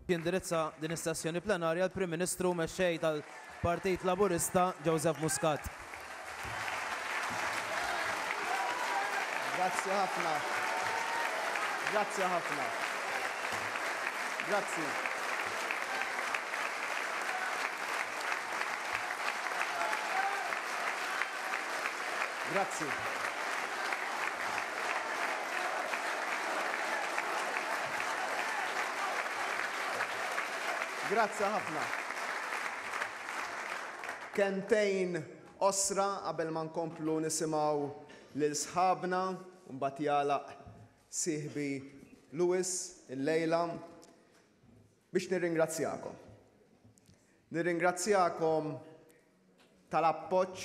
Jindirizza din is-sessjoni plenarja l-Prim Ministru mexxej tal-Partit Laburista Joseph Muscat. Grazzi ħafna. Grazzi ħafna. Grazzi. Grazzi. Grazzi ħafna. Kentejn osra qabel ma nkomplu nisimgħu lil sħabna u mbagħad jalaq sieħbi Lewis il-lejla biex nirringrazzjakom. Nirringrazzjakom tal-appoġġ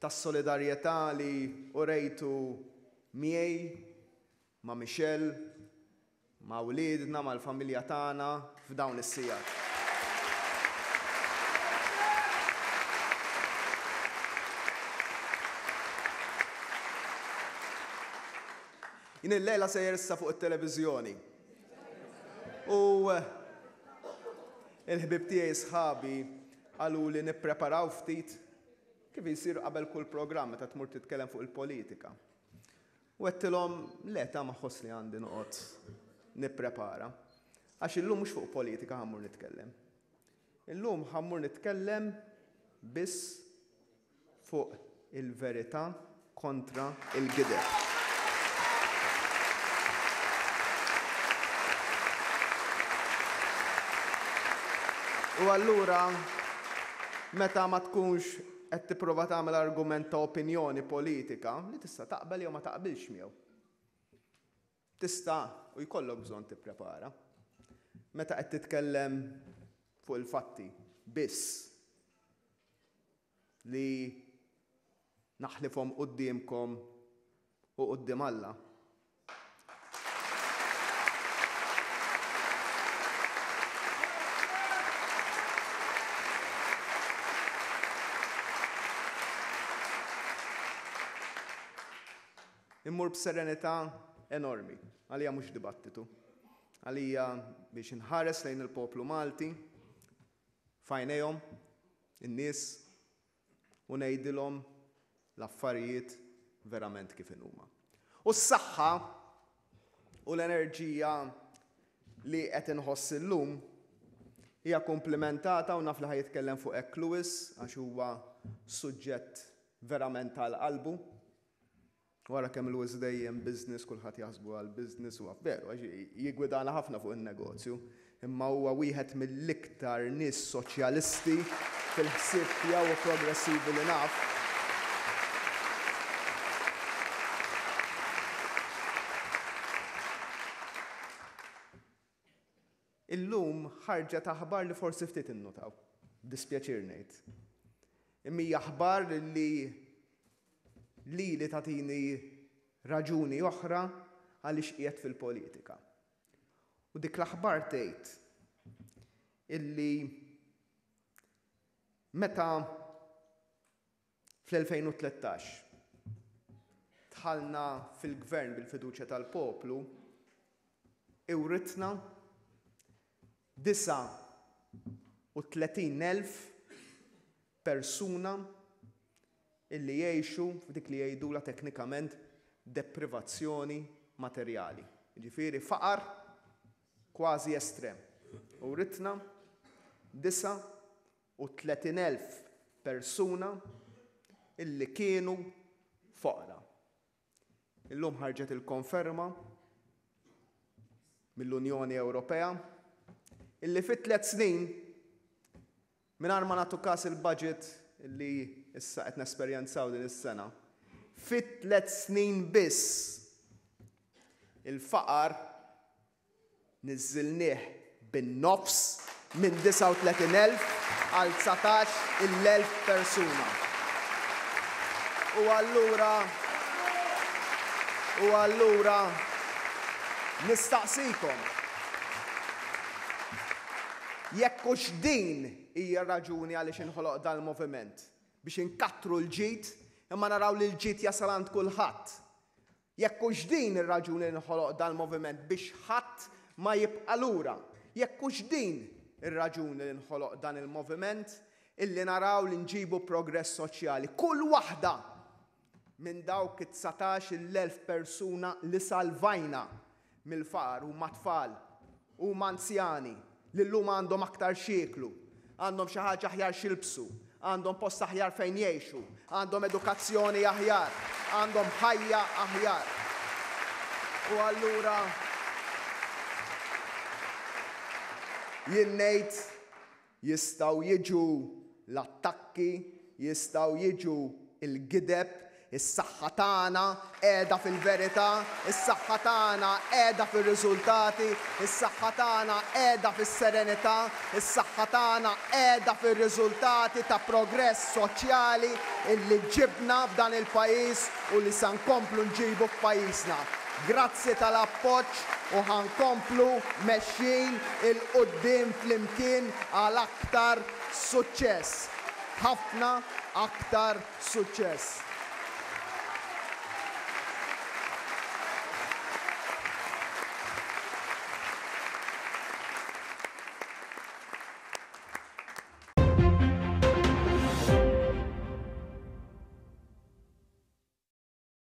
tas-solidarjetà li urejtu miegħi ma' Michelle, ma' wliedna, mal-familja tagħna f'dawn is-sigħat. Jien il-lejla sejjer issa fuq it-televiżjoni. U il-ħbib tiegħi sħabi qalu li nippreparaw ftit kif isir qabel kull programm meta tmur titkellem fuq il-politika. U għedtilhom le ta' ma ħoss li għandi noqgħod nipprepara. Għax illum mhux fuq politika ħammur nitkellem. Illum ħammur nitkellem biss fuq il-verità kontra il-gideb. U allura meta ma tkunx qed tipprova tagħmel argument ta' opinjoni politika li tista' taqbel jew ma taqbilx miegħu. Tista' u jkollok bżonn tipprepara. Meta qed titkellem fuq il-fatti biss li naħlifhom qudiemkom u quddiem Alla. Immur b'serenità enormi, għalija mhux dibattitu. Għalija biex inħares lejn il-poplu Malti, fajnejhom, in-nies, u ngħidilhom l-affarijiet verament kif huma. U s-saħħa u l-enerġija li qed inħoss illum hija komplementata u naf li ħajitkellem fuq hekk Lewis għax huwa suġġett verament tal-qalbu. Wara kemm Lewis dejjem business, kulħadd jaħsbu għal business huwa veru għax jigwidana ħafna fuq in-negozju, imma huwa wieħed mill-iktar nies soċjalisti fil-ħsieb tiegħu progressivi li naf. Illum ħarġet aħbar li forsi ftit innutaw, dispjaċir ngħid. Imma aħbar li tagħtini raġuni oħra għaliex qiegħed fil-politika. U dik l-aħbar tgħid illi meta fl-2013 dħalna fil-gvern bil-fiduċja tal-poplu, iwritna 39,000 persuna illi jgħixu f'dik li jgħidula teknikament deprivazzjoni materjali. Ġifieri faqar kważi estrem. U ritna 39,000 persuna illi kienu foqra. Illum ħarġet il-konferma mill-Unjoni Ewropea illi fit 3 snin mingħajr ma nagħtu każ il-budget illi issa qed nesperjenzaw din is-sena. Fit 3 snin biss il-faqar niżżilnieh bin-nofs minn 39,000 għal 19,000 persuna. U allura nistaqsikom jekk hux din hija raġuni għaliex inħoloq dal-moviment biex inkattru l-ġid imma naraw li l-ġid jasal għand kulħadd. Jekk hux din ir-raġuni li nħoloq dal-moviment biex ħadd ma jibqa' lura. Jekk hux din ir-raġuni li nħoloq dan il-moviment illi naraw li nġibu progress soċjali. Kull waħda minn dawk 19,000 persuna li salvajna mill-faqar huma tfal huma anzjani li llum għandhom aktar xieklu, għandhom xi ħaġa aħjar xilbsu, għandhom post aħjar fejn jgħixu, għandhom edukazzjoni aħjar, għandhom ħajja aħjar. U allura jien ngħid jistgħu jiġu l-attakki, jistgħu jiġu il-gideb, is-saħħa tagħna qiegħda fil-verità, is-saħħa tagħna qiegħda fir-riżultati, is-saħħa tagħna qiegħda fis-serenità, is-saħħa tagħna qiegħda fir-riżultati ta' progress soċjali illi ġibna f'dan il-pajjiż u li se nkomplu nġibu f'pajjiżna. Grazzi tal-appoġġ u ħankomplu mexxin il-qudiem flimkien għal aktar suċċess. Ħafna aktar suċċess.